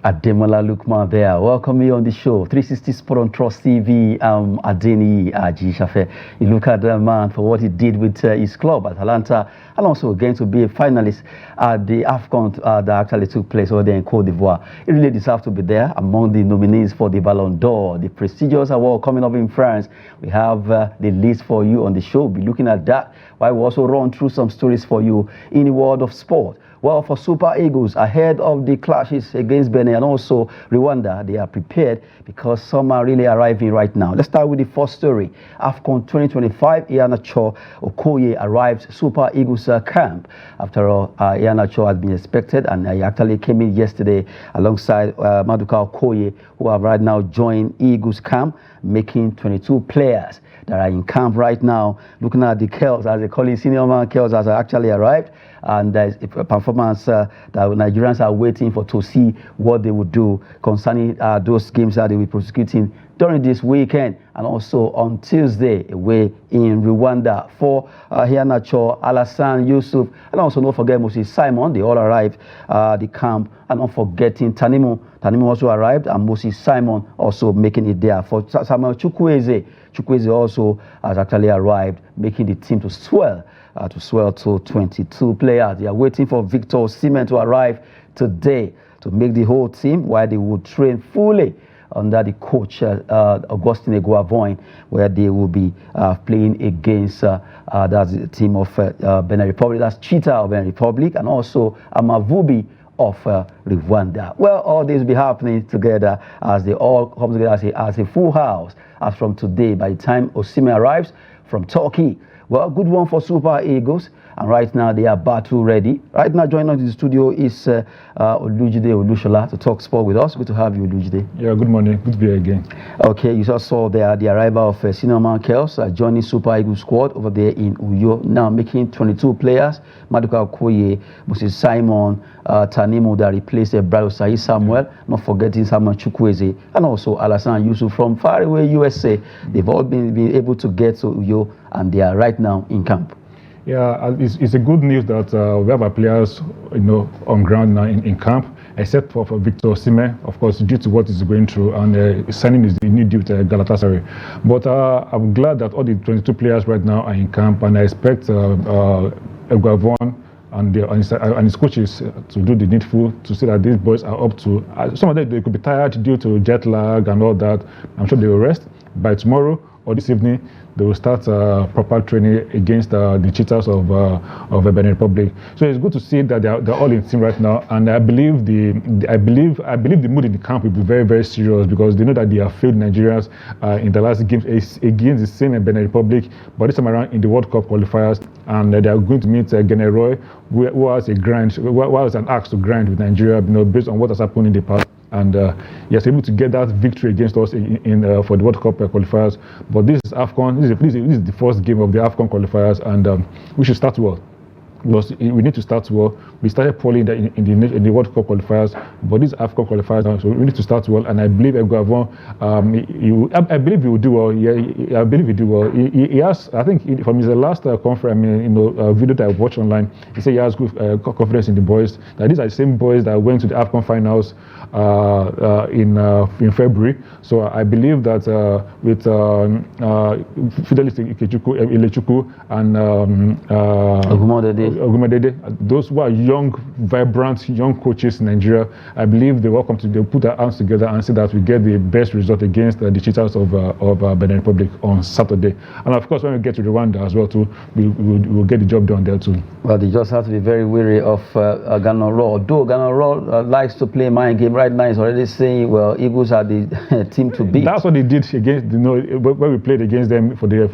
Ademola Lookman there. Welcome you on the show. 360 Sport on Trust TV. Adeni Aji. You look at the man for what he did with his club at Atalanta, and also going to be a finalist at the AFCON that actually took place over there in Côte d'Ivoire. He really deserves to be there among the nominees for the Ballon d'Or, the prestigious award coming up in France. We have the list for you on the show. We'll be looking at that while we also run through some stories for you in the world of sport. Well, for Super Eagles, ahead of the clashes against Benin and also Rwanda, they are prepared because some are really arriving right now. Let's start with the first story. AFCON 2025, Iheanacho Okoye arrived Super Eagles camp. After all, Iheanacho had been expected, and he actually came in yesterday alongside Maduka Okoye, who have right now joined Eagles camp, making 22 players that are in camp right now. Looking at the Kells, as they call it, senior man Kells has actually arrived, and there's a performance that Nigerians are waiting for to see what they would do concerning those games that they will be prosecuting during this weekend and also on Tuesday away in Rwanda. For Iheanacho, Alassane, Yusuf, and also don't forget Moses Simon. They all arrived the camp, and not forgetting Tanimu. Tanimu also arrived, and Moses Simon also making it there. For Samuel Chukwueze also has actually arrived, making the team to swell to 22 players. They are waiting for Victor Osimhen to arrive today to make the whole team, while they will train fully under the coach Augustine Eguavoin, where they will be playing against that's the team of Benin Republic, that's Cheetah of Benin Republic, and also Amavubi of Rwanda. Well, all this will be happening together as they all come together as a full house as from today by the time Osimhen arrives from Turkey. Well, good one for Super Eagles, and right now they are battle ready. Right now joining us in the studio is Olujide Olushola to talk sport with us. Good to have you, Olujide. Yeah, good morning. Good to be here again. Okay, you just saw the arrival of senior man Kells joining Super Eagles squad over there in Uyo, now making 22 players. Maduka Okoye, Moses Simon, Tanimu that replaced Brado Sahi Samuel, not forgetting Samuel Chukwueze, and also Alassane Yusuf from far away USA. They've all been able to get to Uyo, and they are right now in camp. Yeah, it's a good news that we have our players, on ground now in camp, except for Victor Osimhen, of course, due to what he's going through, and signing is the new deal with Galatasaray. But I'm glad that all the 22 players right now are in camp, and I expect Eguavoin and his coaches to do the needful to see that these boys are up to. Some of them they could be tired due to jet lag and all that. I'm sure they will rest by tomorrow or this evening. They will start proper training against the Cheetahs of Benin Republic. So it's good to see that they're all in team right now, and I believe the mood in the camp will be very, very serious, because they know that they have failed Nigerians in the last games against the same Benin Republic, but this time around in the World Cup qualifiers, and they are going to meet Generoy, who has an axe to grind with Nigeria, based on what has happened in the past. And he was able to get that victory against us for the World Cup qualifiers. But this is AFCON. This is the first game of the AFCON qualifiers, and we should start well. Because we need to start well. We started poorly in the World Cup qualifiers, but these AFCON qualifiers, so we need to start well. And I believe Eguavoin, I believe he will do well. Yeah, I believe he do well. He has, I think, from his last conference, video that I watched online, he said he has good confidence in the boys. That these are the same boys that went to the AFCON finals in February. So I believe that with Fidelis Ilechukwu and those who are young, vibrant, young coaches in Nigeria, I believe they'll put their hands together and see that we get the best result against the Cheetahs of Benin Republic on Saturday. And of course, when we get to Rwanda as well, too, we'll get the job done there too. Well, they just have to be very wary of Ghana Raw. Though Ghana Raw likes to play mind game right now, is already saying, well, Eagles are the team to beat. That's what they did against, when we played against them for the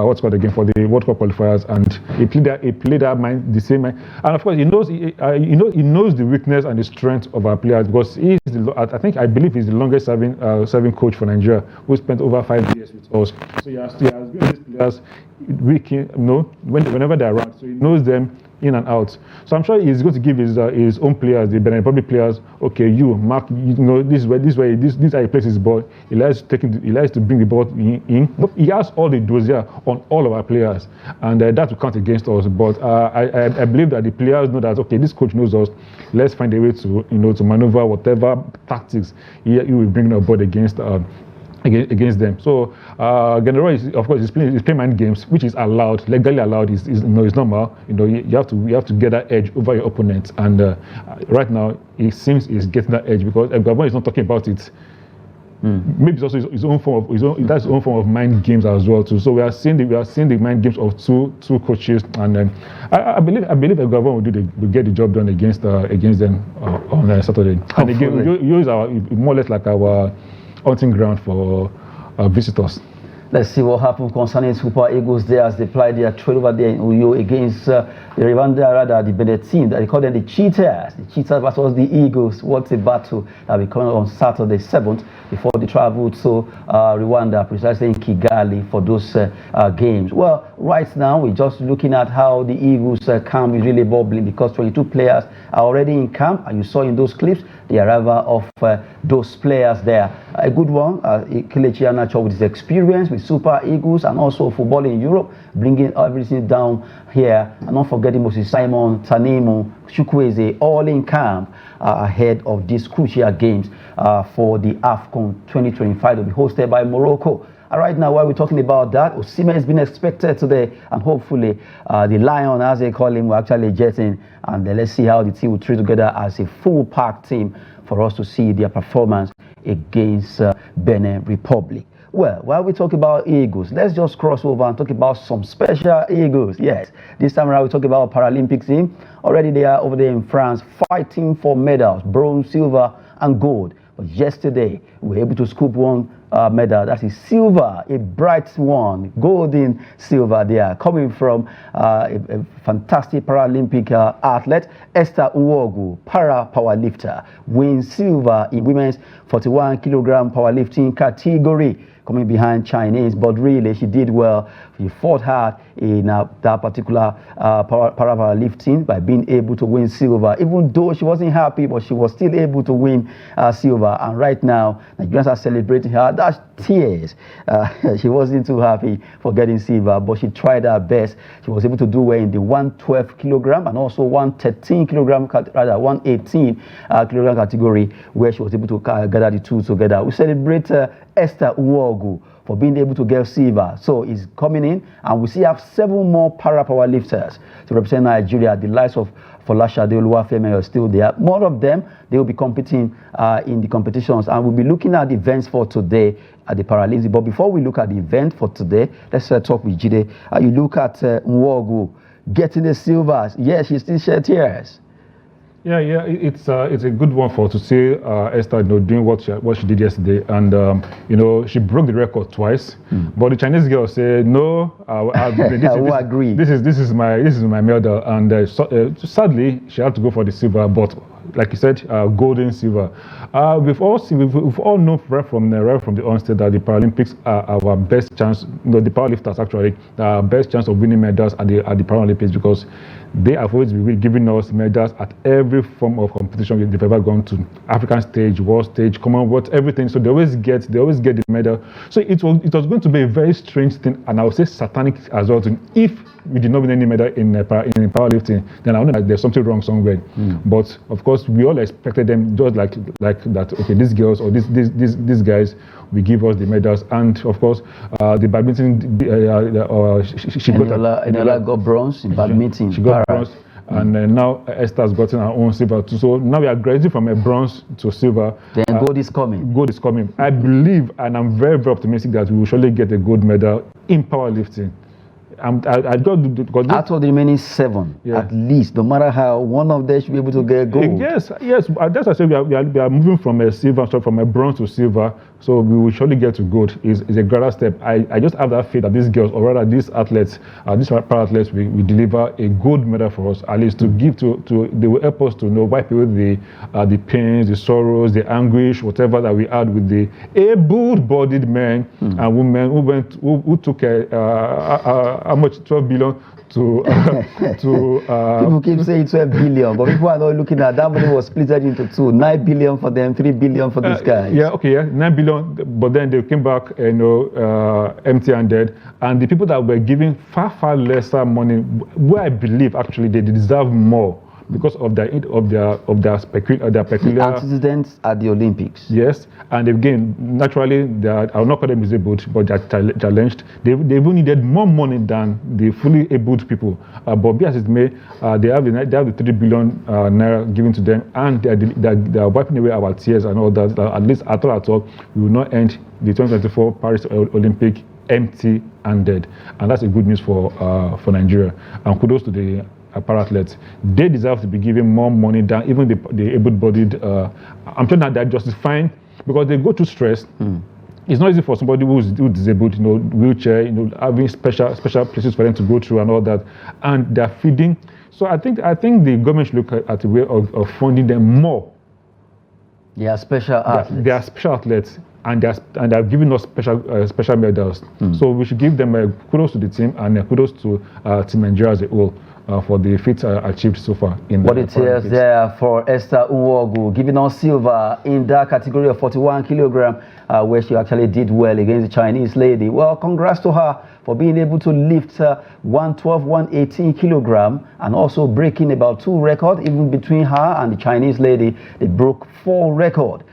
what's called again, for the World Cup qualifiers, and he played that mind, the same mind. And of course, he knows the weakness and the strength of our players, because I believe he's the longest serving coach for Nigeria, who spent over 5 years with us. So he has given these players whenever they're around. So he knows them in and out. So I'm sure he's going to give his own players, the Benin Republic players, okay, you Mark, this is how he plays his ball. He likes to bring the ball in. But he has all the dossier on all of our players, and that will count against us. But I believe that the players know that, okay, this coach knows us. Let's find a way to to maneuver whatever tactics he will bring on board against them. So General of course, he's playing mind games, which is allowed, legally allowed. Is normal. You have to get that edge over your opponent, and right now it seems he's getting that edge because Gabon is not talking about it. Maybe it's also his own form of mind games as well too. So we are seeing the mind games of two coaches, and I believe Gabon will get the job done against them on Saturday. And again, we use our more or less like our hunting ground for visitors. Let's see what happens concerning Super Eagles there as they play their trade over there in Uyo against the Benin team. They call them the Cheetahs. The Cheetahs versus the Eagles. What's a battle that will come on Saturday 7th before they travel to Rwanda, precisely in Kigali, for those games. Well, right now we're just looking at how the Eagles camp is really bubbling because 22 players are already in camp, and you saw in those clips the arrival of those players there. A good one, Kelechi Iheanacho with his experience with Super Eagles and also football in Europe, bringing everything down here. And not forgetting Moses Simon, Tanemu, Chukwueze, all in camp ahead of these crucial games for the AFCON 2025 to be hosted by Morocco. And right now, while we're talking about that, Osimhen has been expected today, and hopefully the Lion, as they call him, will actually jet in. And let's see how the team will trade together as a full-pack team for us to see their performance against Benin Republic. Well, while we talk about Eagles, let's just cross over and talk about some special Eagles. Yes, this time around we talk about Paralympics team. Already they are over there in France fighting for medals, bronze, silver, and gold. But yesterday we were able to scoop one medal. That is silver, a bright one, golden silver there, coming from a fantastic Paralympic athlete, Esther Nworgu, powerlifter, wins silver in women's 41 kilogram powerlifting category, coming behind Chinese, but really she did well. She fought hard in that particular powerlifting by being able to win silver, even though she wasn't happy, but she was still able to win silver. And right now, Nigerians are celebrating her. That's tears. She wasn't too happy for getting silver, but she tried her best. She was able to do well in the 112 kilogram and also 113 kilogram, rather 118 kilogram category, where she was able to gather the two together. We celebrate Esther Nworgu for being able to get silver. So it's coming in, and we still have 7 more power lifters to represent Nigeria. The likes of Folashade Oluwafemi are still there. More of them, they will be competing in the competitions, and we'll be looking at the events for today at the Paralympics. But before we look at the event for today, let's talk with Jide. You look at Nworgu getting the silvers. Yes, she still shed tears. Yeah, it's a good one to see Esther doing what she did yesterday, and she broke the record twice. But the Chinese girl said no. I agree. This is my medal, and sadly she had to go for the silver. But like you said, golden silver. We've all known right from the onset that the Paralympics are our best chance. The powerlifters actually our best chance of winning medals at the Paralympics, because they have always been giving us medals at every form of competition they've ever gone to. African stage, world stage, Commonwealth, everything. So they always get the medal. So it was going to be a very strange thing, and I would say satanic as well. If we did not win any medal in powerlifting, then I know that there's something wrong somewhere. But of course, we all expected them just like that. Okay, these girls or these guys will give us the medals, and of course, the badminton. Enola got bronze in badminton. She got bronze, and now Esther's gotten her own silver too. So now we are graduating from a bronze to silver. Then gold is coming. Gold is coming. I believe, and I'm very, very optimistic that we will surely get a gold medal in powerlifting. I got out of the remaining 7, at least, no matter how, one of them should be able to get gold. Yes. That's why I say we are moving from a silver, from a bronze to silver. So we will surely get to gold. Is a greater step. I just have that faith that these girls, or rather these athletes, these para-athletes, will deliver a gold medal for us, at least to give to. They will help us to wipe away the pains, the sorrows, the anguish, whatever that we had with the able-bodied men and women who took how much 12 billion to people keep saying 12 billion, but people are not looking at that money was split into two. 9 billion for them, 3 billion for these guys. Yeah, okay, yeah, 9 billion, but then they came back, empty-handed, and the people that were giving far lesser money, where I believe actually they deserve more because of their peculiar antecedents at the Olympics. Yes, and again, naturally, I will not call them disabled, but they're challenged. They even needed more money than the fully abled people. But be as it may, they have the 3 billion naira given to them, and they are wiping away our tears and all that. At least at all, we will not end the 2024 Paris Olympic empty-handed, and that's a good news for Nigeria. And kudos to the para-athletes. They deserve to be given more money than even the able-bodied. I'm sure that they're justifying because they go through stress. It's not easy for somebody who's disabled, wheelchair, having special places for them to go through and all that, and they're feeding. So I think the government should look at a way of funding them more. They are special athletes. They are special athletes, and they're giving us special medals. So we should give them kudos to the team and kudos to Team Nigeria as a whole. For the feats achieved so far in what it is there for Esther Nworgu, giving us silver in that category of 41 kilogram, where she actually did well against the Chinese lady. Well, congrats to her for being able to lift 112, 118 kilogram, and also breaking about 2 records, even between her and the Chinese lady. They broke 4 records.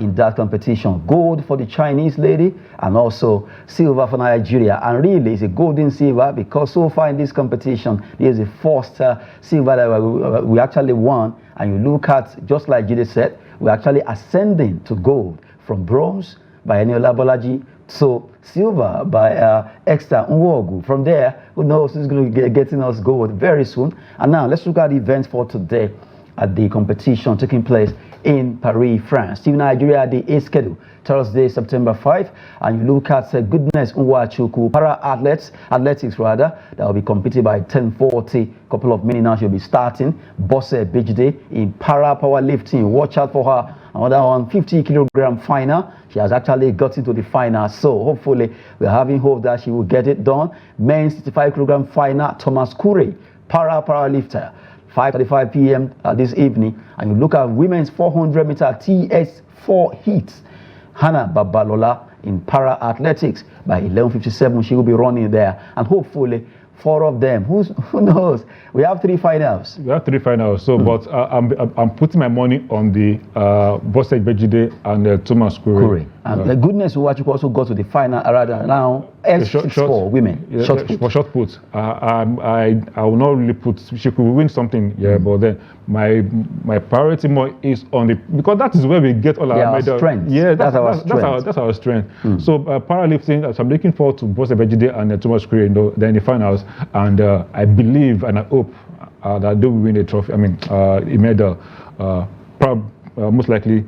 In that competition. Gold for the Chinese lady and also silver for Nigeria. And really, it's a golden silver because so far in this competition, this is the first silver that we actually won. And you look at, just like Jide said, we're actually ascending to gold from bronze by Ademola Bolaji to silver by Esther Nworgu. From there, who knows who's going to be getting us gold very soon. And now, let's look at the events for today at the competition taking place in Paris, France. Team Nigeria, the A schedule, Thursday, September 5. And you look at Goodness Nwachuku, athletics, that will be competed by 10:40. Couple of minutes now, she'll be starting. Bosse Bejide in powerlifting. Watch out for her. Another one, 50 kilogram final. She has actually got into the final. So hopefully, we're having hope that she will get it done. Men's 65 kilogram final, Thomas Kure, powerlifter. 5:35 p.m. This evening, and you look at women's 400 meter TS4 heats. Hannah Babalola in para athletics by 11:57, she will be running there, and hopefully 4 of them. Who knows? We have 3 finals. We have 3 finals. So, but I'm putting my money on the Bosse Bejide and Thomas Kure. And the goodness what you also go to the final rather now S64 women. Yeah, for short put. I will not really put. She could win something, but then my priority more is on the, because that is where we get all our medals. Strength. Yeah, that's our strength. So powerlifting, so I'm looking forward to Bosse Bejide and Thomas Kure, then the finals, and I believe and I hope that they will win a trophy. I mean, a medal, most likely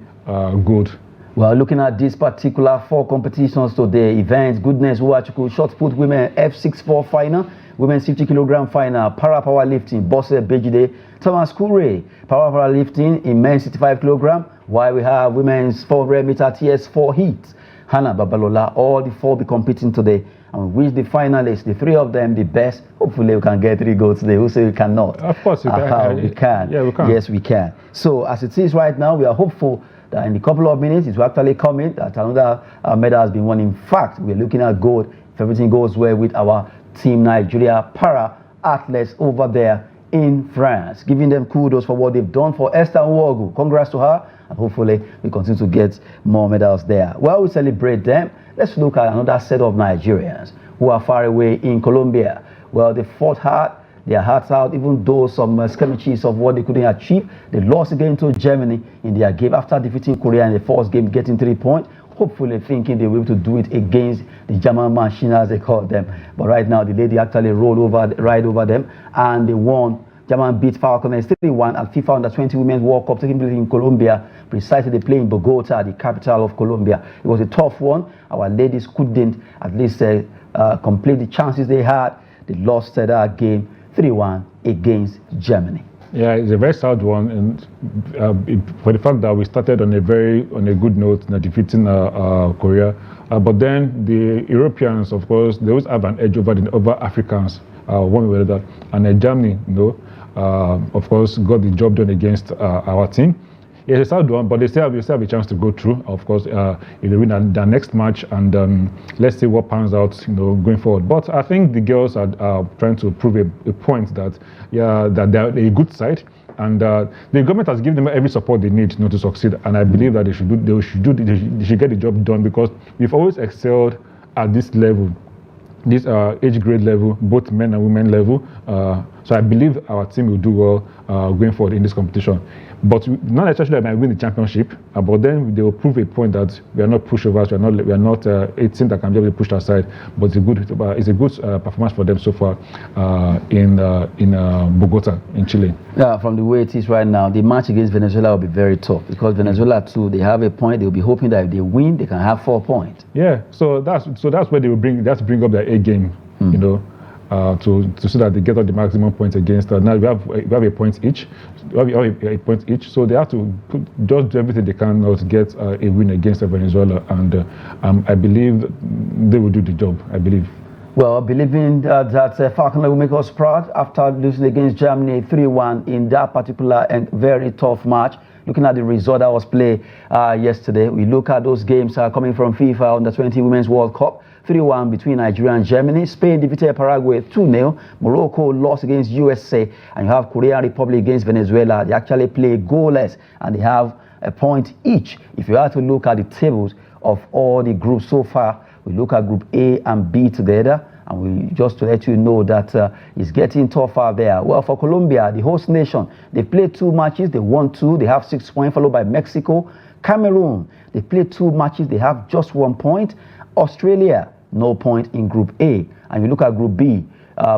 gold. Well, looking at this particular 4 competitions today, events, Goodness Nwachuku, short put women F64 final, women's 50 kilogram final, powerlifting, Bosse Bejide, Thomas Kure, powerlifting in men's 65 kilogram, while we have women's 400 meter TS4 heat. Hannah Babalola, all the 4 be competing today. And we wish the finalists, the 3 of them, the best. Hopefully we can get 3 goals today. Who say we cannot? Of course we can. We can. Yeah, we can. Yes, we can. So as it is right now, we are hopeful that in a couple of minutes it will actually come in that another medal has been won. In fact, we're looking at gold if everything goes well with our Team Nigeria para athletes over there in France. Giving them kudos for what they've done for Esther Nworgu. Congrats to her, and hopefully we continue to get more medals there. While we celebrate them, let's look at another set of Nigerians who are far away in Colombia. Well, they fought hard. Their hearts out, even though some skirmishes of what they couldn't achieve. They lost again to Germany in their game after defeating Korea in the first game, getting 3 points. Hopefully thinking they will be able to do it against the German machine, as they call them. But right now, the lady actually rolled right over them, and they won. German beat Falconets 3-1 at FIFA Under-20 Women's World Cup taking place in Colombia. Precisely, they play in Bogota, the capital of Colombia. It was a tough one. Our ladies couldn't at least complete the chances they had. They lost that game 3-1 against Germany. Yeah, it's a very sad one, and for the fact that we started on a good note, defeating Korea, but then the Europeans, of course, they always have an edge over Africans, one way or the other, and Germany, of course, got the job done against our team. Yeah, it's a sad one, but they still have a chance to go through. Of course, if they win their next match, and let's see what pans out, going forward. But I think the girls are trying to prove a point that that they're a good side, and the government has given them every support they need, to succeed. And I believe that they should get the job done, because we've always excelled at this level. This age grade level, both men and women level. So I believe our team will do well going forward in this competition. But not necessarily that might win the championship, but then they will prove a point that we are not pushovers, we are not a team that can be able to push aside. But it's a good performance for them so far in Bogota, in Chile. Yeah, from the way it is right now, the match against Venezuela will be very tough, because Venezuela too, they have a point. They will be hoping that if they win, they can have 4 points. Yeah, so that's where they will bring up their A game, to see that they get all the maximum points against. Now we have a point each. We have a point each, so they have to just do everything they can to get a win against Venezuela, and I believe they will do the job. I believe. Well, believing that Falconets will make us proud after losing against Germany 3-1 in that particular and very tough match. Looking at the result that was played yesterday, we look at those games coming from FIFA Under-20 Women's World Cup. 3-1 between Nigeria and Germany. Spain defeated Paraguay 2-0. Morocco lost against USA. And you have Korean Republic against Venezuela. They actually play goalless, and they have a point each. If you have to look at the tables of all the groups so far, we look at Group A and B together. And we just to let you know that it's getting tougher there. Well, for Colombia, the host nation, they played 2 matches. They won 2. They have 6 points, followed by Mexico. Cameroon, they played 2 matches. They have just 1 point. Australia, no point in Group A. And you look at Group B,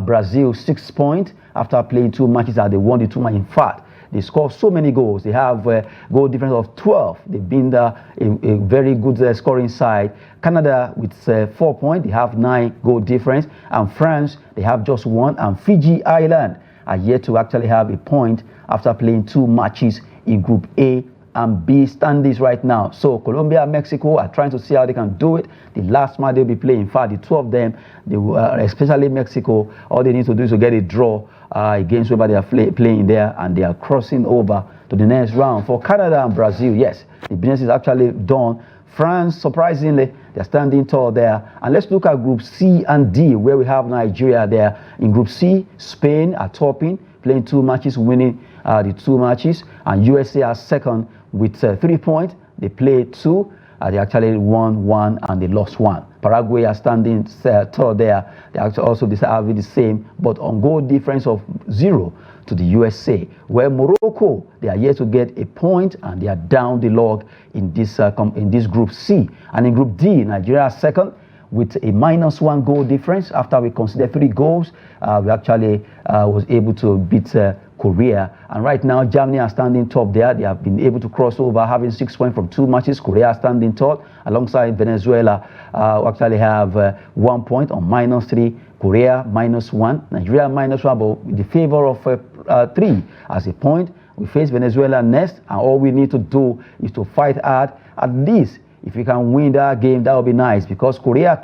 Brazil, 6 points after playing 2 matches, and they won the 2 matches. In fact, they scored so many goals. They have a goal difference of 12. They've been a very good scoring side. Canada with 4 points. They have 9 goal difference. And France, they have just 1. And Fiji Island are yet to actually have a point after playing 2 matches in Group A and B standings right now. So Colombia and Mexico are trying to see how they can do it. The last match they'll be playing, in fact, the 2 of them, they will, especially Mexico, all they need to do is to get a draw against whoever they are playing there, and they are crossing over to the next round. For Canada and Brazil, yes, the business is actually done. France, surprisingly, they're standing tall there. And let's look at Group C and D, where we have Nigeria there. In Group C, Spain are topping, playing 2 matches, winning the 2 matches. And USA are second with 3 points. They played 2. They actually won 1 and they lost 1. Paraguay are standing tall there. They actually also having the same, but on goal difference of 0 to the USA. Where Morocco, they are yet to get a point, and they are down the log in this Group C. And in Group D, Nigeria are second with a -1 goal difference. After we considered 3 goals, we actually was able to beat Korea. And right now, Germany are standing top there. They have been able to cross over, having 6 points from 2 matches. Korea are standing top, alongside Venezuela, who actually have 1 point on -3. Korea -1. Nigeria -1, but with the favor of 3 as a point. We face Venezuela next, and all we need to do is to fight hard. At least, if we can win that game, that would be nice, because Korea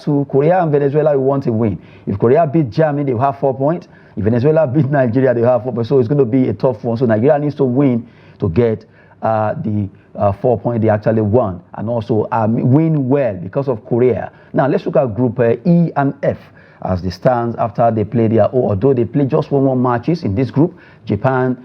and Venezuela, we want to win. If Korea beat Germany, they will have 4 points. If Venezuela beat Nigeria, they will have 4 points. So it's going to be a tough one. So Nigeria needs to win to get the 4 points they actually won, and also win well because of Korea. Now let's look at Group E and F as they stand after they play their although they play just 1 matches in this group. Japan,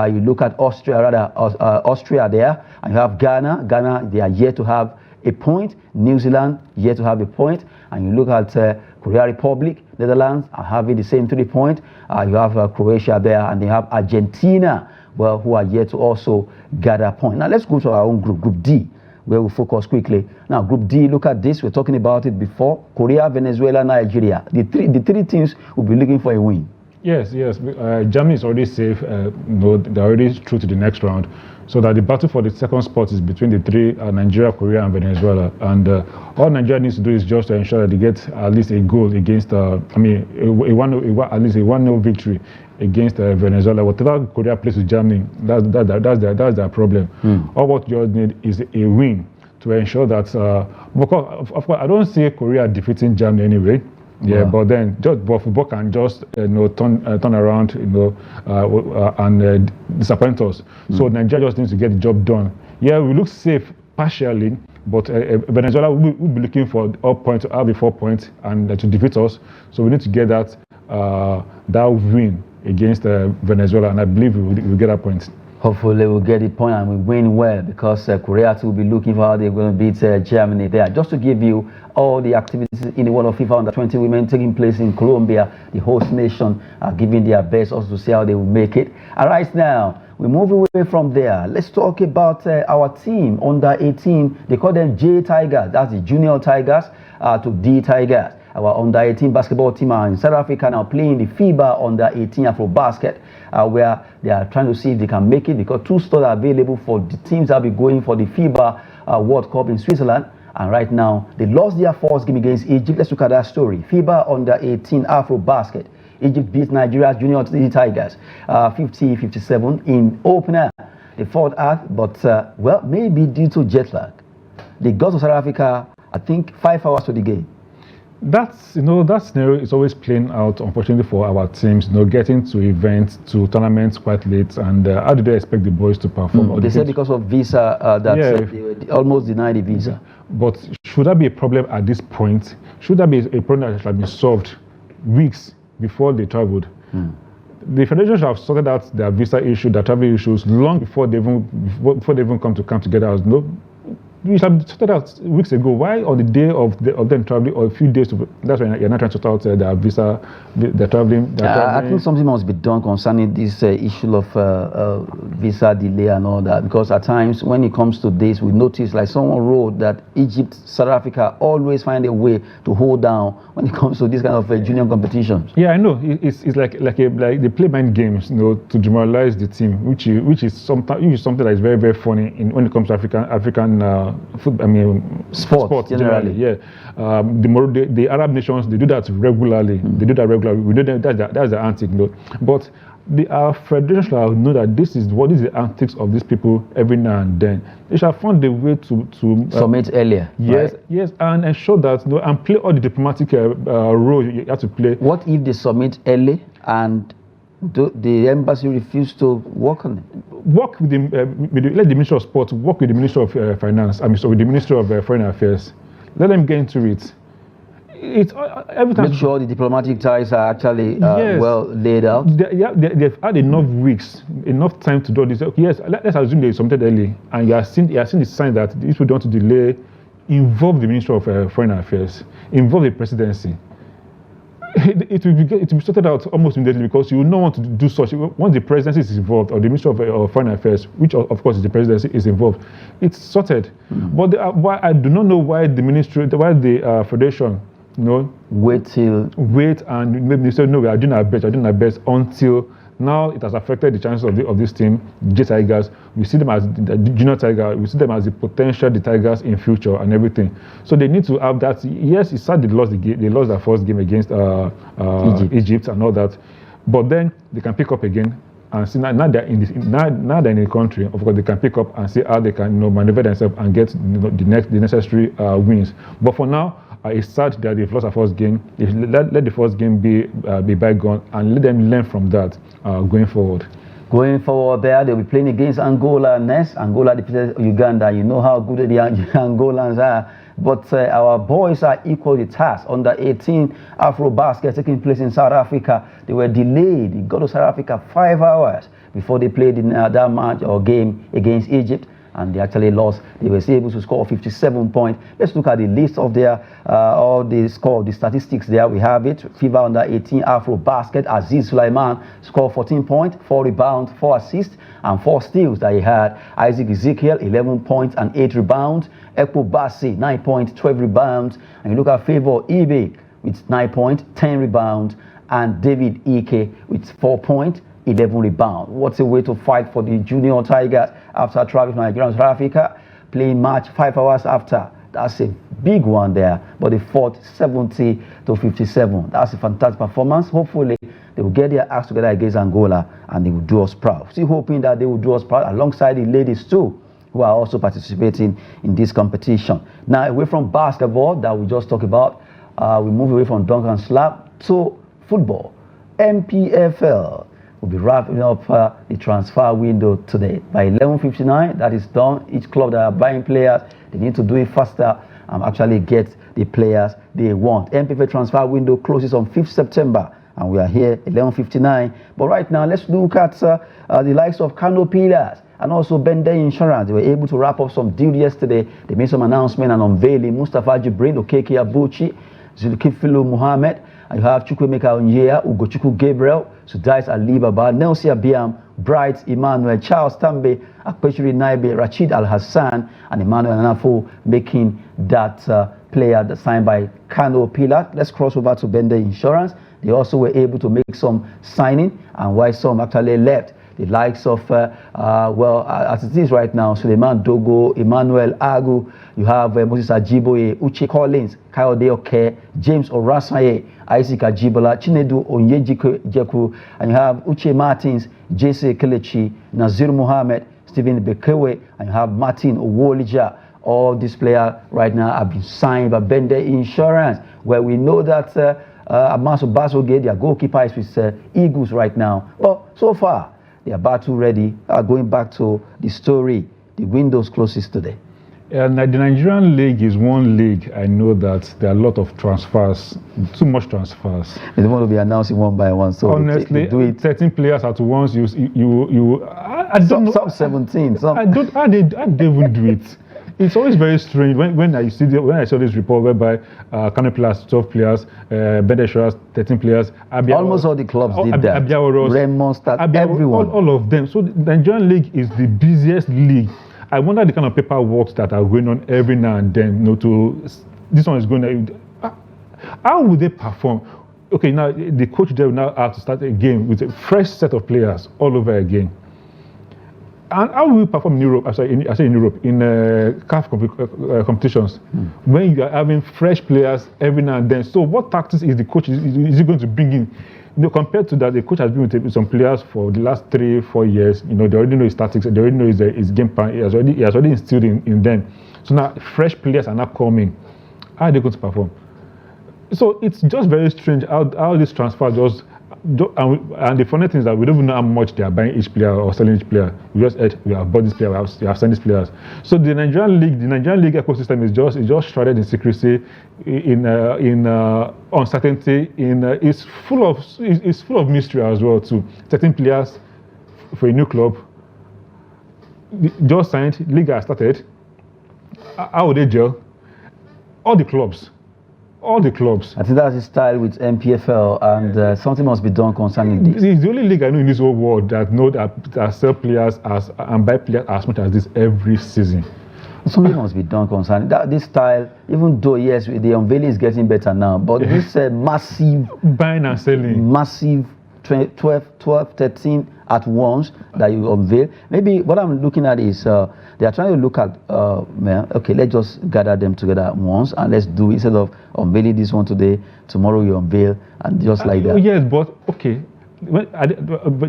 you look at Austria there, and you have Ghana. They are yet to have a point. New Zealand yet to have a point. And you look at Korea Republic, Netherlands are having the same 3 points. You have Croatia there, and they have Argentina, well, who are yet to also gather a point. Now let's go to our own group, Group D, where we focus quickly. Now Group D, look at this. We're talking about it before. Korea, Venezuela, Nigeria. The three teams will be looking for a win. Yes. Germany is already safe. They're already through to the next round. So that the battle for the second spot is between the three: Nigeria, Korea, and Venezuela. And all Nigeria needs to do is just to ensure that they get at least a goal against. At least a 1-0 victory against Venezuela. Whatever Korea plays with Germany, that's their problem. All what you need is a win to ensure that. Because of course, I don't see Korea defeating Germany anyway. Yeah, wow. But then football can just turn around, and disappoint us. So Nigeria just needs to get the job done. Yeah, we look safe partially, but Venezuela will be looking for up points to have 4 points and to defeat us. So we need to get that win against Venezuela, and I believe we'll get that point. Hopefully we'll get the point and we win well, because Korea too will be looking for how they're going to beat Germany there. Just to give you all the activities in the world of FIFA Under-20 women taking place in Colombia, the host nation are giving their best also to see how they will make it. And right now, we move away from there. Let's talk about our team, Under-18. They call them J Tigers. That's the Junior Tigers to D Tigers. Our Under-18 basketball team are in South Africa now playing the FIBA Under-18 Afro Basket, where they are trying to see if they can make it, because 2 slots are available for the teams that will be going for the FIBA World Cup in Switzerland. And right now, they lost their first game against Egypt. Let's look at that story. FIBA Under-18 Afro Basket. Egypt beat Nigeria's Junior Tigers 50-57 in opener. The fourth act, but well, maybe due to jet lag, they got to South Africa, I think, 5 hours to the game. That scenario is always playing out, unfortunately, for our teams. Getting to events, to tournaments quite late, and how do they expect the boys to perform? They said because of visa they almost denied the visa. But should that be a problem at this point? Should that be a problem that should be solved weeks before they traveled? The federation should have sorted out their visa issue, their travel issues, long before they even come to camp together. We should have sorted out weeks ago. Why on the day of them traveling, or a few days that's when you're not trying to sort out their visa, they're traveling. I think something must be done concerning this issue of visa delay and all that, because at times when it comes to this, we notice, like someone wrote, that Egypt, South Africa always find a way to hold down when it comes to this kind of junior competitions. Yeah, I know. It's like they play mind games, to demoralize the team, which is something that is very, very funny when it comes to African sports generally. Yeah, the Arab nations, they do that regularly. We know that's the antic, but the federation know that this is the antics of these people every now and then. They shall find a way to submit earlier. Yes, right? Yes, and ensure that and play all the diplomatic role you have to play. What if they submit early and the embassy refused to work on it? Work with let the Ministry of Sport work with the Ministry of Finance. With the Ministry of Foreign Affairs. Let them get into it. Every time. Make sure the diplomatic ties are actually well laid out. They've had enough weeks, enough time to do this. Yes, let's assume they submitted early, and you are seeing the sign that if we don't delay, involve the Ministry of Foreign Affairs, involve the presidency. It will be sorted out almost immediately, because you will not want to do such. Once the presidency is involved, or the Ministry of Foreign Affairs, which of course is the presidency, is involved, it's sorted. But I do not know why the federation, wait and maybe they say no, we are doing our best until now. It has affected the chances of this team, J Tigers. We see them as the Junior Tigers. We see them as the potential the Tigers in future and everything. So they need to have that. Yes, it's sad they lost the game. They lost their first game against Egypt and all that, but then they can pick up again and see now they're in the country. Of course, they can pick up and see how they can maneuver themselves and get the necessary wins. But for now, it's sad that they've lost their first game. Let the first game be bygone, and let them learn from that going forward. Going forward there, they'll be playing against Angola next. Angola defeated Uganda. You know how good the Angolans are. But our boys are equal to task. Under-18 Afro Basket taking place in South Africa. They were delayed. They got to South Africa 5 hours before they played in that match or game against Egypt. And they actually lost. They were able to score 57 points. Let's look at the list of their all the score, the statistics there. We have it. FIBA Under-18 Afro Basket. Aziz Sulaiman scored 14 points, 4 rebounds, 4 assists, and 4 steals that he had. Isaac Ezekiel 11 points and 8 rebounds. Ekpo Bassi 9 points, 12 rebounds. And you look at Favor Ibe with 9 points, 10 rebounds. and David Ike with 4 points, 11 rebounds. What's a way to fight for the Junior Tigers after traveling from Nigeria to South Africa, playing match 5 hours after. That's a big one there, but they fought 70 to 57. That's a fantastic performance. Hopefully, they will get their acts together against Angola and they will do us proud. Still hoping that they will do us proud alongside the ladies too, who are also participating in this competition. Now, away from basketball that we just talked about, we move away from dunk and slap to football. MPFL will be wrapping up the transfer window today. By 11:59, that is done. Each club that are buying players, they need to do it faster and actually get the players they want. MPFL transfer window closes on 5th September, and we are here 11:59. But right now, let's look at the likes of Kano Pillars and also Bende Insurance. They were able to wrap up some deal yesterday. They made some announcement and unveiling. Mustafa Jibrin, Okeke Abuchi, Zulkifilo Muhammad, and you have Chukwemeka Onyea, Ugochukwu Gabriel, Sudais Ali Baba, Nelsia Biam, Bright Emmanuel, Charles Tambe, Akpeshiri Naibe, Rachid Al Hassan, and Emmanuel Anafo making that player that signed by Kano Pillar. Let's cross over to Bende Insurance. They also were able to make some signing, and why some actually left. The likes of, as it is right now, Suleiman Dogo, Emmanuel Agu, you have Moses Ajiboye, Uche Collins, Kayode Oke, James Orasaye, Isaac Ajibola, Chinedu Onyejeku, and you have Uche Martins, Jesse Kelechi, Nazir Mohammed, Stephen Bekewe, and you have Martin Owolija. All these players right now have been signed by Bende Insurance, where we know that Amaso Basoge, their goalkeeper, is with Eagles right now. But so far, they are battle ready. Going back to the story, the windows closes today. The Nigerian league is one league. I know that there are a lot of transfers, too much transfers. They don't want to be announcing one by one. So honestly, they do it. 13 players at once. I don't know. Some 17. Some. I don't. How they even do it? It's always very strange when I saw this report whereby Kano Pillars 12 players, Bende Insurance 13 players, almost all the clubs did that. Raymond, everyone, all of them. So the Nigerian league is the busiest league. I wonder the kind of paperwork that are going on every now and then. This one is going to. How would they perform? Okay, now the coach there will now have to start a game with a fresh set of players all over again. And how will we perform in Europe? I say in Europe, in CAF competitions, when you are having fresh players every now and then. So, what tactics is the coach is he going to bring in? Compared to that, the coach has been with some players for the last 3-4 years. They already know his tactics. They already know his game plan. He has already instilled in them. So now fresh players are now coming. How are they going to perform? So it's just very strange how this transfer just. And the funny thing is that we don't even know how much they are buying each player or selling each player. We just we have bought this player, we have signed these players. So the Nigerian league ecosystem is just shrouded in secrecy, in uncertainty. It's full of mystery as well too. 13 players for a new club, just signed, league has started. How would they gel? All the clubs. I think that's the style with MPFL, and something must be done concerning this. It's the only league I know in this whole world that sell players and buy players as much as this every season. Something must be done concerning this style. Even though yes, the unveiling is getting better now, but this massive buying and selling, massive 12, 13 at once that you unveil. Maybe what I'm looking at is they are trying to look at, okay, let's just gather them together at once and let's do, instead of unveiling this one today, tomorrow you unveil, and just like that. Yes, but okay. But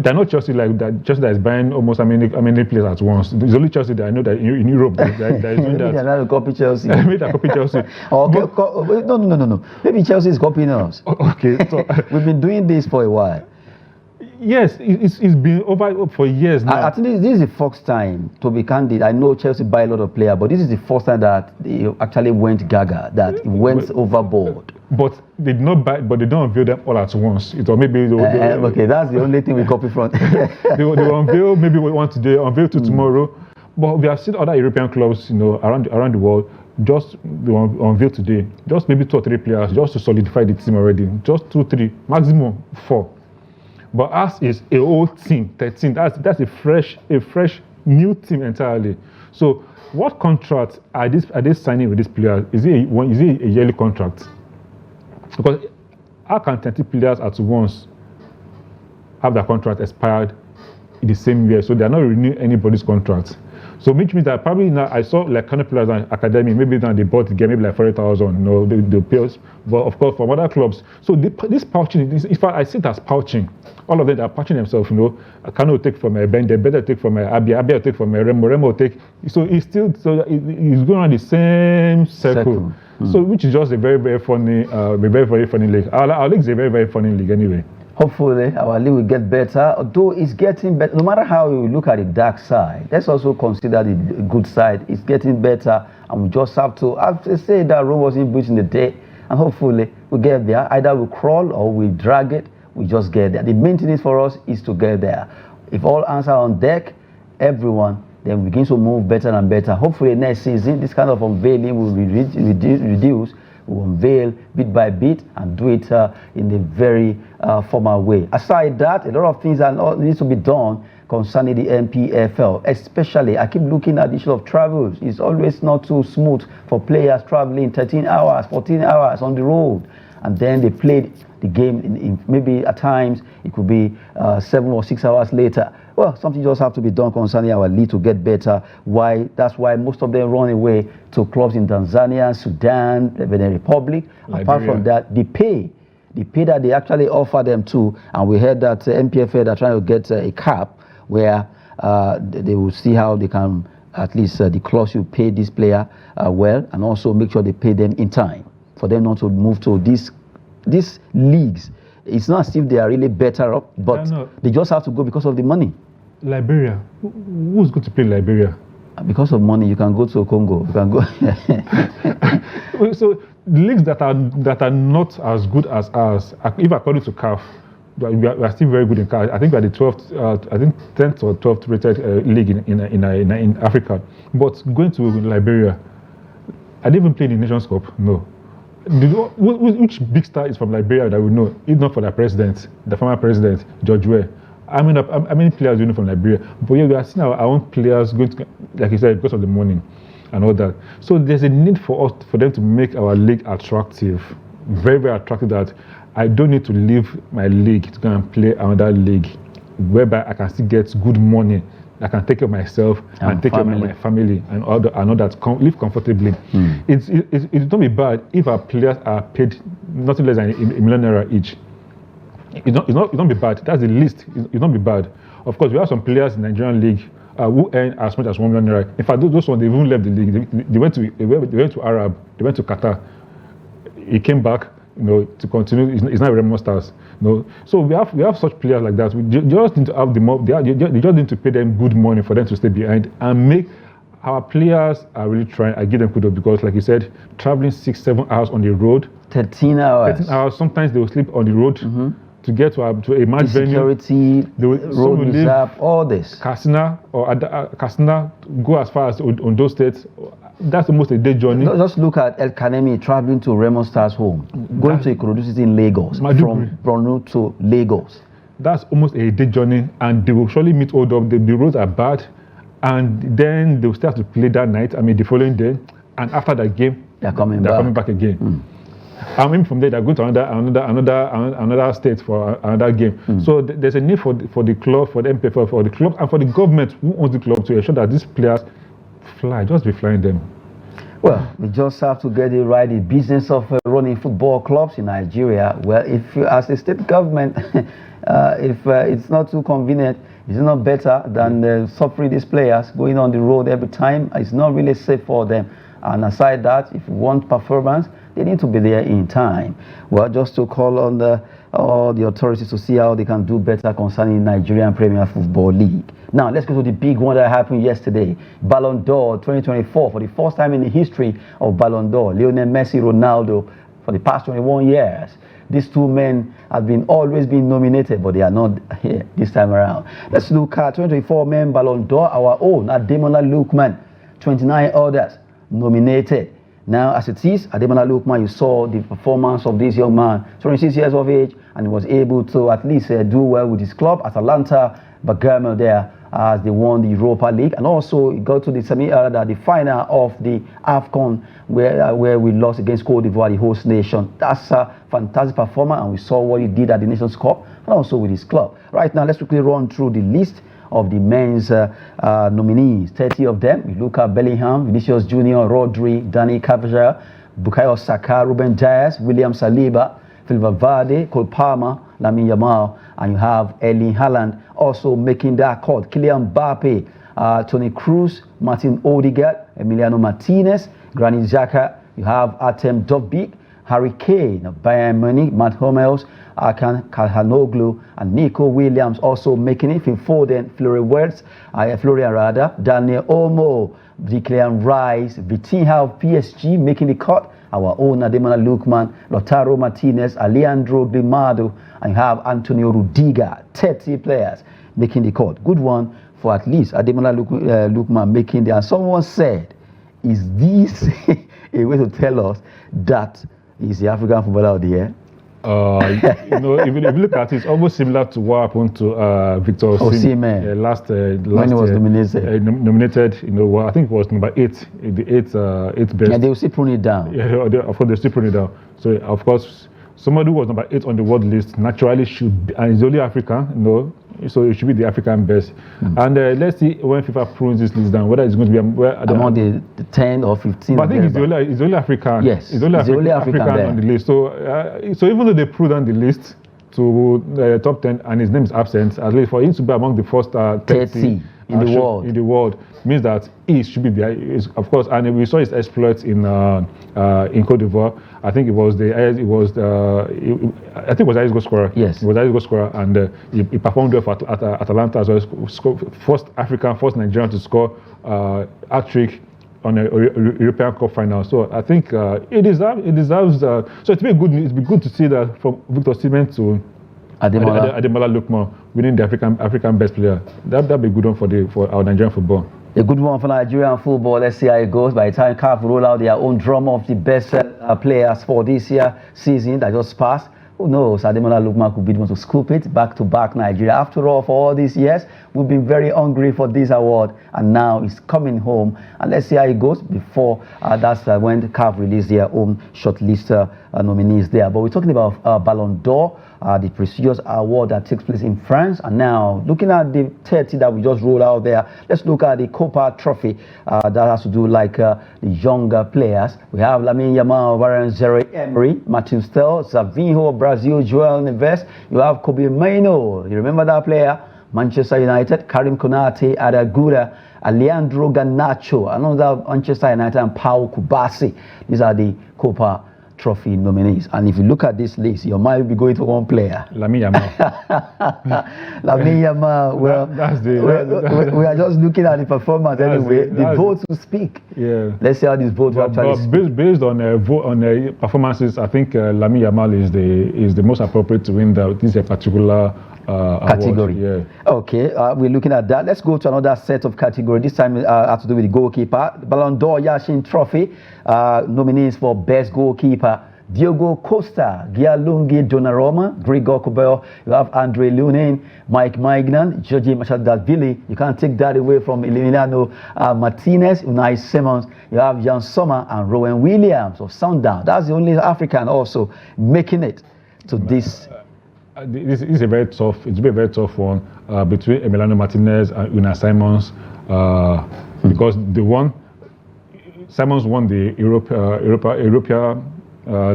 they're not Chelsea like that. Chelsea that is buying almost how many players at once. There's only Chelsea that I know that in Europe that is doing that. They're not copy Chelsea. Maybe they copy Chelsea. No. Maybe Chelsea is copying us. Okay, so we've been doing this for a while. Yes, it's been over for years now. I think this is the first time, to be candid. I know Chelsea buy a lot of players, but this is the first time that they actually went gaga, that it went overboard. But they did not buy, but they don't unveil them all at once. Okay, that's the only thing we copy from. they will unveil maybe one today, unveil two tomorrow. But we have seen other European clubs, around the world, just unveil today, just maybe 2 or 3 players, just to solidify the team already. Just 2, 3, maximum 4. But us is a whole team, 13. That's a fresh new team entirely. So, what contract are they signing with this player? Is it a yearly contract? Because how can 20 players at once have their contract expired in the same year? So they are not renewing anybody's contract. So which means that probably now I saw like kind of players in academy, maybe now they bought the game, maybe like 40,000, they pay, but of course from other clubs. So this pouching, if I see it as pouching, all of them are pouching themselves, I cannot take from a Ben, they better take from a Abia will take from a Remo take. So it's going on the same circle. So which is just a very, very funny, very funny league. Our league is a very, very funny league anyway. Hopefully, our league will get better, although it's getting better. No matter how you look at the dark side, let's also consider the good side. It's getting better, and we just have to say that Rome wasn't built in a day, and hopefully we get there. Either we crawl or we drag it, we just get there. The main thing for us is to get there. If all hands are on deck, everyone, then we begin to move better and better. Hopefully next season, this kind of unveiling will reduce. We'll unveil bit by bit and do it in a very formal way. Aside that, a lot of things need to be done concerning the NPFL. Especially, I keep looking at the issue of travels. It's always not too smooth for players traveling 13 hours, 14 hours on the road. And then they played the game in maybe at times it could be 7 or 6 hours later. Well, something just have to be done concerning our league to get better. That's why most of them run away to clubs in Tanzania, Sudan, the Benin Republic. Liberia. Apart from that, the pay that they actually offer them too, and we heard that NPFL are trying to get a cap where they will see how they can at least the clubs will pay this player well, and also make sure they pay them in time for them not to move to these leagues. It's not as if they are really better off, but they just have to go because of the money. Liberia, who's going to play Liberia? Because of money, you can go to Congo. You can go. So leagues that are not as good as ours, if according to CAF, we are still very good in CAF. I think we are the 12th, I think 10th or 12th rated league in Africa. But going to Liberia, I didn't even play in the Nations Cup. No. Which big star is from Liberia that we know, if not for the president, the former president, George Weah? How many players do you know from Liberia? But yeah, we are seeing our own players going to, like you said, because of the money and all that. So there's a need for them to make our league attractive, very, very attractive, that I don't need to leave my league to go and play another league, whereby I can still get good money. I can take care of myself and take care of my family and all that, live comfortably. It don't be bad if our players are paid nothing less than $1 million each. It don't be bad. That's the least. It don't be bad. Of course, we have some players in the Nigerian league who earn as much as $1 million. In fact, those ones, they even left the league. They went to Arab. They went to Qatar. He came back, to continue. It's not Remo Stars. So we have such players like that. We just need to have they just need to pay them good money for them to stay behind and make our players are really trying. I give them kudos because, like you said, traveling 6-7 hours on the road. 13 hours. 13 hours. Sometimes they will sleep on the road. To get to a match venue, security, road reserve, all this. Katsina go as far as Ondo State. That's almost a day journey. Just look at El Kanemi traveling to Remo Stars' home, going to Ikorodu City in Lagos, from Borno to Lagos. That's almost a day journey, and they will surely meet all up. The roads are bad, and then they will start to play that night. The following day, and after that game, they're coming back again. And from there, they're going to another state for another game. So there's a need for the club, for the MPFL, for the club, and for the government who owns the club to ensure that these players just be flying them. Well, we just have to get it right. The business of running football clubs in Nigeria. Well, if you, as a state government, if it's not too convenient, it's not better than suffering these players going on the road every time. It's not really safe for them. And aside that, if you want performance, they need to be there in time. Well, just to call on all the authorities to see how they can do better concerning Nigerian Premier Football League. Now, let's go to the big one that happened yesterday. Ballon d'Or 2024, for the first time in the history of Ballon d'Or. Lionel Messi, Ronaldo, for the past 21 years. These two men have always been nominated, but they are not here this time around. Let's look at 2024 men Ballon d'Or, our own Ademola Lookman, 29 others nominated. Now, as it is, Ademola Lookman, you saw the performance of this young man, 26 years of age, and he was able to at least do well with his club, Atalanta, Bergamo there, as they won the Europa League, and also it got to the the final of the AFCON, where we lost against Cote d'Ivoire, the host nation. That's a fantastic performance, and we saw what he did at the Nations Cup and also with his club. Right now, let's quickly run through the list of the men's nominees. 30 of them. We look at Bellingham, Vinicius Junior, Rodri, Dani Carvajal, Bukayo Saka, Ruben Dias, William Saliba, Phil Valverde, Cole Palmer, Lamine Yamal, and you have Erling Haaland also making that cut. Kylian Mbappe, Toni Kroos, Martin Odegaard, Emiliano Martinez, Granit Xhaka. You have Artem Dovbyk, Harry Kane of Bayern Munich, Matt Hummels, Hakan Calhanoglu, and Nico Williams also making it. Phil Foden, Florian Wirtz, Daniel Olmo, Declan Rice, Vitinha of PSG making the cut. Our own Ademola Lookman, Lautaro Martinez, Alejandro Grimado, and you have Antonio Rudiger. 30 players making the cut. Good one for at least Ademola Lookman making the. And someone said, is this a way to tell us that he's the African footballer of the year? If you look at it, it's almost similar to what happened to Victor Osimhen last when he was nominated. I think it was number 8, the eighth best. And they will still prune it down. Yeah, of course they still prune it down. So of course, somebody who was number 8 on the world list naturally should be, and he's only African, so it should be the African best. And let's see when FIFA prunes this list down, whether it's going to be among the 10 or 15. But I think he's only African. Yes, he's only African on the list. So even though they prune down the list to the top 10 and his name is absent, at least for him to be among the first 30 in the world means that he should be there, of course. And we saw his exploits in Cote d'Ivoire. I think it was the highest goal scorer. Yes, he was the highest goal scorer, and he performed well for Atalanta as well. First African, first Nigerian to score hat-trick on a European Cup final. So I think it deserves. So it'd be good to see that from Victor Osimhen to Ademola Lookman winning the African best player. That'd be a good one for our Nigerian football. A good one for Nigerian football. Let's see how it goes. By the time CAF roll out their own drum of the best players for this year season that just passed, who knows? Ademola Lookman could be the one to scoop it back-to-back Nigeria. After all, for all these years, we've been very hungry for this award, and now it's coming home. And let's see how it goes before that's when the CAF release their own shortlist nominees there. But we're talking about Ballon d'Or, the prestigious award that takes place in France. And now, looking at the 30 that we just rolled out there, let's look at the Copa Trophy that has to do like the younger players. We have Lamine Yamal, Warren Emery, Matthew Stel, Savinho of Brazil, Joel Neves. You have Kobe Mainoo. You remember that player? Manchester United, Karim Konate, Adaguda, Alejandro Garnacho, another Manchester United, and Paul Kubasi. These are the Copa Trophy nominees. And if you look at this list, your mind will be going to one player. Lamine Yamal. Lamine Yamal. Well, we are just looking at the performance anyway. The votes will speak. Yeah. Let's see how this vote will actually speak. Based on performances, I think Lamine Yamal is the most appropriate to win this particular category. Award. Yeah. Okay, we're looking at that. Let's go to another set of category. This time has to do with the goalkeeper. Ballon d'Or Yashin Trophy nominees for best goalkeeper: Diogo Costa, Gianluigi Donnarumma, Gregor Kobel. You have Andre Lunin, Mike Maignan, Jorge Machadashvili. You can't take that away from Emiliano Martinez, Unai Simons. You have Jan Sommer and Rowan Williams of Sundown. That's the only African also making it to this. This is a very tough. It's been a very tough one between Emiliano Martinez and Unai Simons because Simons won the Europa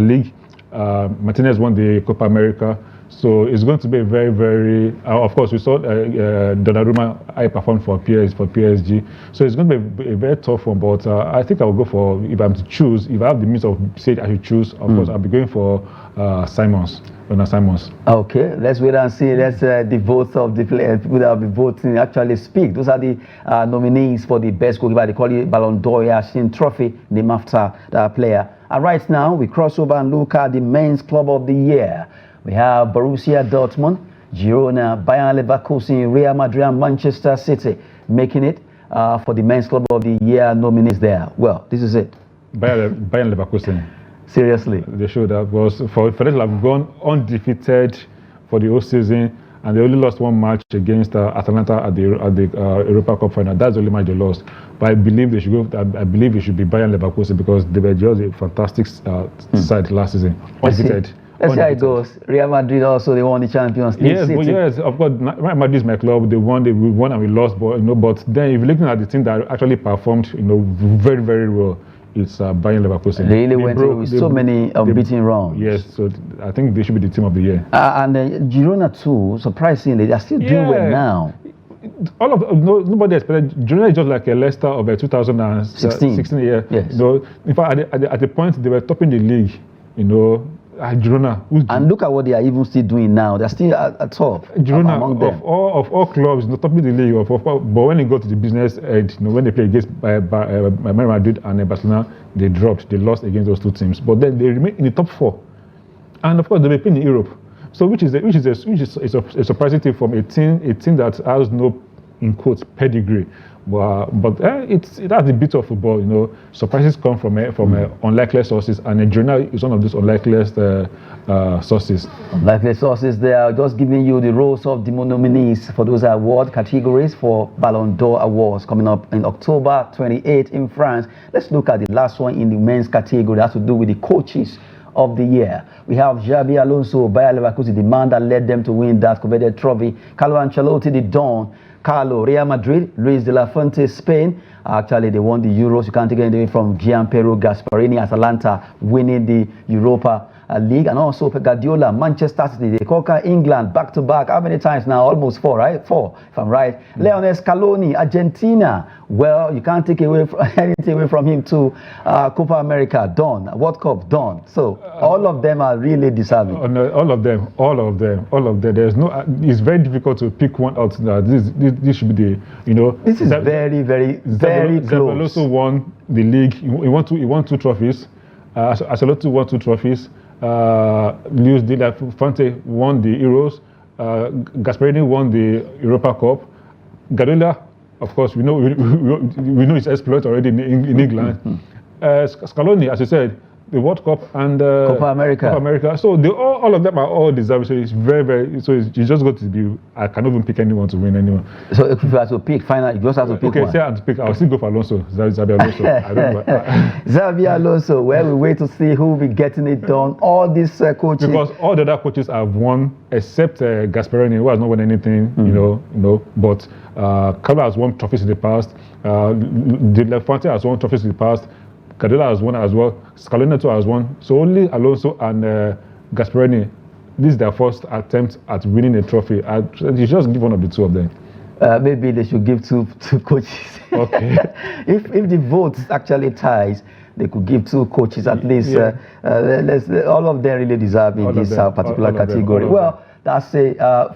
League. Martinez won the Copa America. So it's going to be a very, very. Of course, we saw Donnarumma high perform for PSG. So it's going to be a very tough one. But I think I will go for, if I'm to choose, if I have the means of saying I should choose, of course, I'll be going for Simons. Okay, let's wait and see. Let's the votes of the players who will be voting actually speak. Those are the nominees for the best goalkeeper. They call it Ballon d'Or Yashin Trophy, named after that player. And right now, we cross over and look at the men's club of the year. We have Borussia Dortmund, Girona, Bayern Leverkusen, Real Madrid, and Manchester City making it for the men's club of the year nominees there. Well, this is it. Bayern Leverkusen. Seriously, they showed that was for them to have gone undefeated for the whole season, and they only lost one match against Atalanta at the Europa Cup final. That's the only match they lost. But I believe they should go. I believe it should be Bayern Leverkusen because they were just a fantastic side last season. Undefeated. Let's see how it goes. Real Madrid also, they won the Champions League. Yes, of course. Real Madrid is my club. They won and we lost, but but then if you're looking at the team that actually performed, very, very well, it's Bayern Leverkusen. They really went with so many unbeaten rounds. Yes, so I think they should be the team of the year. And Girona too, surprisingly, they are still doing well now. Nobody expected. Girona is just like a Leicester of 2016 year. Yes. In fact, at the point they were topping the league, Girona. And look at what they are even still doing now. They're still at top. Girona, among them. of all clubs, topping the league. But when they go to the business end, when they play against Real Madrid and Barcelona, they dropped. They lost against those two teams. But then they remain in the top 4. And of course, they were playing in Europe. So which is a surprising thing from a team that has no, in quotes, pedigree. But it has a bit of football, Surprises come from unlikely sources, and Girona is one of those unlikely sources. Unlikely sources. They are just giving you the roles of the nominees for those award categories for Ballon d'Or awards coming up in October 28 in France. Let's look at the last one in the men's category. That has to do with the coaches of the year. We have Xabi Alonso, Bayer Leverkusen, the man that led them to win that coveted trophy. Carlo Ancelotti, the Don. Carlo, Real Madrid. Luis de la Fuente, Spain. Actually, they won the Euros. You can't take anything from Gianpiero Gasparini, Atalanta, winning the Europa League. And also Pep Guardiola, Manchester City. They conquer England back-to-back. How many times now? Almost 4, right? 4, if I'm right. Lionel Scaloni, Argentina. Well, you can't take anything away from him too. Copa America, done. World Cup, done. So all of them are really deserving. All of them. There's no. It's very difficult to pick one out. This should be the. This is very, very, very close. He also won the league. He won 2 trophies. Ancelotti won 2 trophies. Luis de la Fuente won the Euros. Gasparini won the Europa Cup. Guardiola, of course, we know his exploit already in England. Scaloni, as you said, the World Cup and Copa America. So all of them are all deserving. So it's very, very. So you just got to be. I cannot even pick anyone to win anyone. So if you have to pick, finally, you just have to pick one. Okay, say I have to pick. I'll still go for Alonso. Xabi Alonso. I don't know. Xabi Alonso. Well, we wait to see who will be getting it done. All these coaches. Because all the other coaches have won, except Gasparini, who has not won anything. But Carlo has won trophies in the past. De La Fuente has won trophies in the past. Guardiola has won as well. Scaloni has won. So only Alonso and Gasparini, this is their first attempt at winning a trophy. You just give one of the two of them. Maybe they should give two coaches. Okay. if the votes actually ties, they could give 2 coaches at least. All of them really deserve in this particular category. Well, that's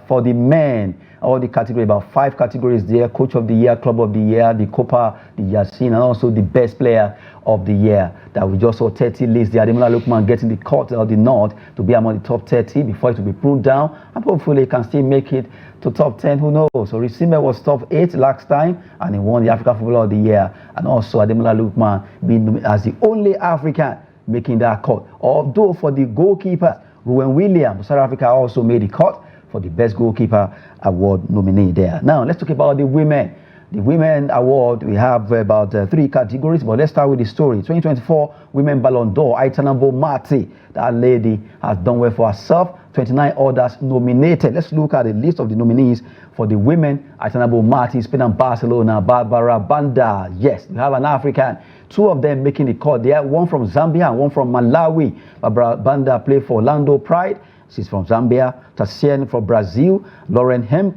for the men. All the category, about 5 categories there: Coach of the Year, Club of the Year, the Copa, the Yasin, and also the Best Player of the Year. That we just saw 30 lists. The Ademola Lookman getting the cut or the nod to be among the top 30 before it will be pulled down, and hopefully he can still make it to top 10. Who knows? So Risime was top 8 last time, and he won the African Footballer of the Year. And also Ademola Lookman being as the only African making that cut. Although for the goalkeeper, Ruben Williams, South Africa also made the cut for the Best Goalkeeper Award nominee there. Now, let's talk about the women. The Women Award, we have about 3 categories, but let's start with the story. 2024 Women Ballon d'Or, Ademola Marti. That lady has done well for herself. 29 others nominated. Let's look at the list of the nominees for the women. Ademola Marti, Spain and Barcelona. Barbara Banda, yes, we have an African. 2 of them making the cut there, one from Zambia and one from Malawi. Barbara Banda played for Orlando Pride. She's from Zambia. Tassien from Brazil. Lauren Hemp.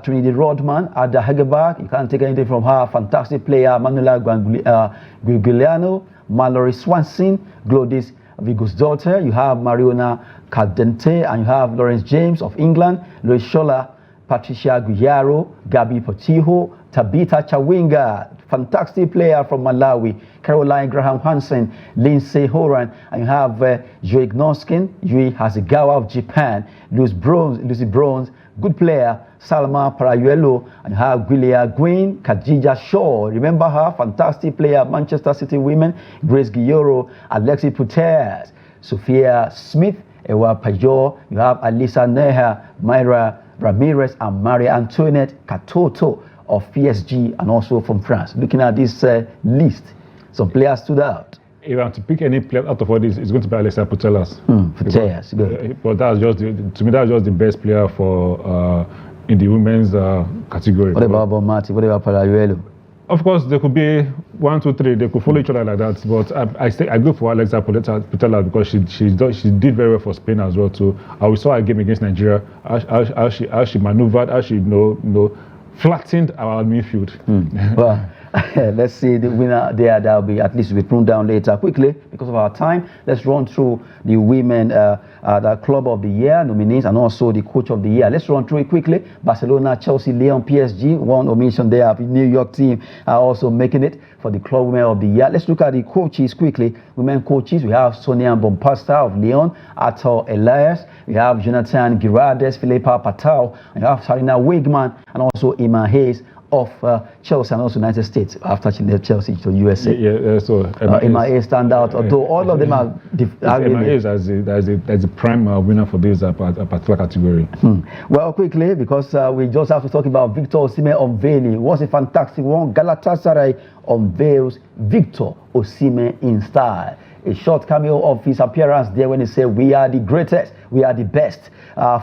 Trinity Rodman, Ada Hegerberg, you can't take anything from her. Fantastic player, Manuela Guglielmo, Mallory Swanson, Glodis Vigo's daughter. You have Mariona Caldente, and you have Lawrence James of England, Louis Shola, Patricia Guerrero, Gabi Potiho, Tabitha Chawinga, fantastic player from Malawi, Caroline Graham Hansen, Lindsay Horan, and you have Joe Ignoskin, Yui Hasegawa of Japan, Lucy Bronze, good player, Salma Parayuelo, and you have Gilia Gwyn, Khadija Shaw, remember her, fantastic player, Manchester City women, Grace Guilloro, Alexi Puteas, Sophia Smith, Ewa Pajor, you have Alisa Neha, Myra Ramirez and Maria Antoinette Katoto of PSG and also from France. Looking at this list, some players stood out. If I have to pick any player out of all this, it's going to be Alexia Putellas. Putellas, good. But that's just to me, that's just the best player for in the women's category. What about Bonmati? What about Paralympics? Of course, there could be 1, 2, 3. They could follow each other like that. But I go for Alexia Putellas because she did very well for Spain as well too. We saw her game against Nigeria. How she maneuvered, how she flattened our midfield. Well, let's see the winner there. That'll be at least we'll prune down later. Quickly, because of our time, let's run through the women, the club of the year nominees and also the coach of the year. Let's run through it quickly. Barcelona, Chelsea, Lyon, PSG. One omission there. The New York team are also making it for the club women of the year. Let's look at the coaches quickly. Women coaches, we have Sonia Bompasta of Lyon, Arthur Elias, we have Jonathan Girardes, Philippa Patel, and we have Sarina Wigman and also Emma Hayes of Chelsea and also United States after she left Chelsea to USA. So Emma Hayes stand out, although all of them are Emma Hayes as a prime winner for this particular category. Well, quickly, because we just have to talk about Victor Osimhen unveiling. It was a fantastic one. Galatasaray unveils Victor Osimhen in style. A short cameo of his appearance there when he said, "We are the greatest, we are the best,"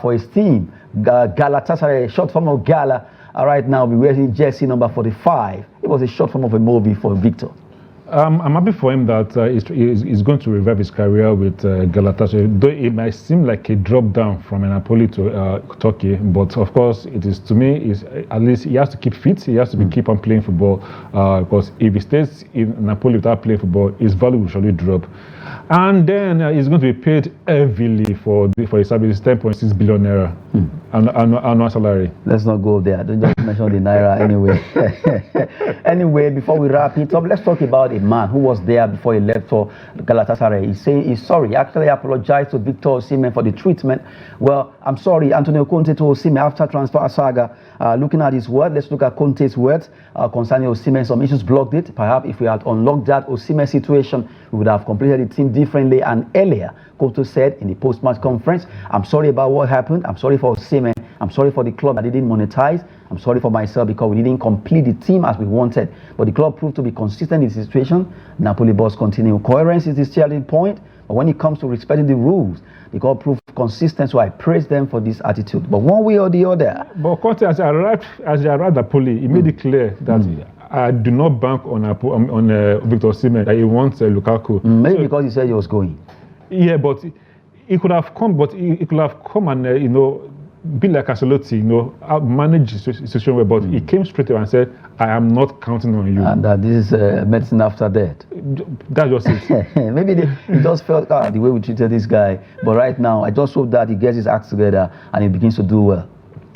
for his team. Galatasaray, short form of Gala. Right now, we're wearing jersey number 45. It was a short form of a movie for Victor. I'm happy for him that he's going to revive his career with Galatasaray. Though it might seem like a drop down from Napoli to Turkey, but of course, it is to me is at least he has to keep fit. He has to keep on playing football because if he stays in Napoli without playing football, his value will surely drop. And then he's going to be paid heavily for his service, 10.6 billion naira annual salary. Let's not go there. Don't just mention the naira anyway. Anyway, before we wrap it up, let's talk about a man who was there before he left for Galatasaray. He's saying he's sorry. He actually apologized to Victor Osimhen for the treatment. Well, I'm sorry, Antonio Conte to Osimhen after transfer saga. Looking at his word, let's look at Conte's words concerning Osimhen. Some issues blocked it. Perhaps if we had unlocked that Osimhen situation, we would have completed the team differently and earlier. Conte said in the post-match conference, "I'm sorry about what happened. I'm sorry for Osimhen. I'm sorry for the club that didn't monetize. I'm sorry for myself because we didn't complete the team as we wanted. But the club proved to be consistent in the situation. Napoli boss continue. Coherence is the starting point. But when it comes to respecting the rules, the club proved consistent. So I praise them for this attitude. But one way or the other." But Conte, as he arrived at Napoli, he made it clear that I do not bank on Victor Osimhen that he wants Lukaku. Maybe so, because he said he was going. Yeah, but he could have come. But he could have come and be like Ancelotti, manage the situation well. But he came straight away and said, "I am not counting on you." And this is medicine after death. That's just it. Maybe he just felt the way we treated this guy. But right now, I just hope that he gets his act together and he begins to do well.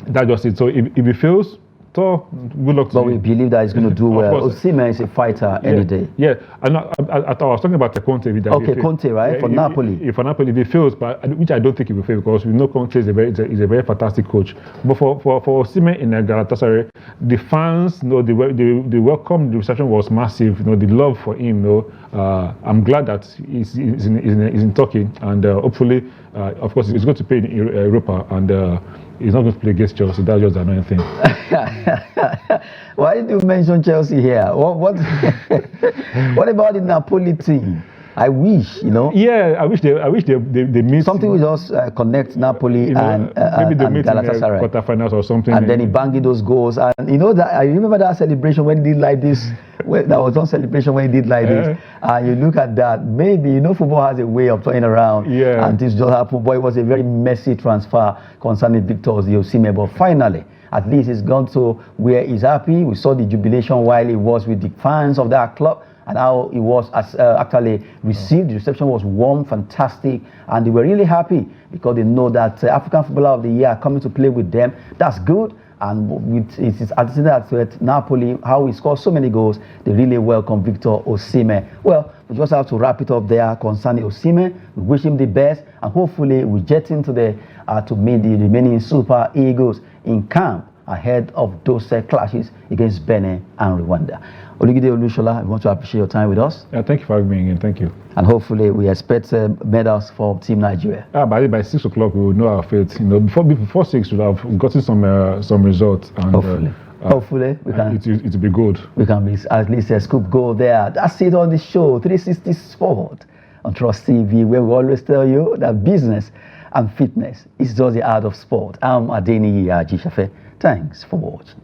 That's just it. So if he fails, so good luck to him. But we believe that he's going to do well. Osimhen is a fighter any day. Yeah, and I was talking about Conte. Okay, Conte, right? For Napoli. For Napoli, if he fails, but which I don't think he will fail because we know Conte is a very fantastic coach. But for Osimhen in Galatasaray, the fans, the welcome, the reception was massive. The love for him. I'm glad that he's in Turkey, and hopefully, of course, he's going to play in Europa, and he's not going to play against Chelsea. That's just the annoying thing. Why did you mention Chelsea here? What about the Napoli team? I wish, Yeah, I wish they meet. Something will just connect Napoli and maybe they meet Galatasaray. In quarterfinals or something. And then he banged those goals. And that I remember that celebration when he did like this. That was one celebration when he did like this. And you look at that. Maybe football has a way of turning around. Yeah. And this just happened. But it was a very messy transfer concerning Victor Osimhen. But finally, at least he's gone to where he's happy. We saw the jubilation while he was with the fans of that club. And how it was actually received. The reception was warm, fantastic, and they were really happy because they know that African Footballer of the Year are coming to play with them. That's good. And with his attitude at Napoli, how he scored so many goals, they really welcome Victor Osimhen. Well, we just have to wrap it up there concerning Osimhen. We wish him the best, and hopefully we get into to meet the remaining Super Eagles in camp ahead of those clashes against Benin and Rwanda. Olugide Olushola, we want to appreciate your time with us. Yeah, thank you for having me again. Thank you. And hopefully we expect medals for Team Nigeria. By 6 o'clock we will know our fate. You know, before 6 we'll have gotten some results. And, hopefully. Hopefully we can. It will be good. We can be at least a scoop goal there. That's it on the show 360 Sport on Trust TV, where we always tell you that business and fitness is just the art of sport. I'm Ademola. Thanks for watching.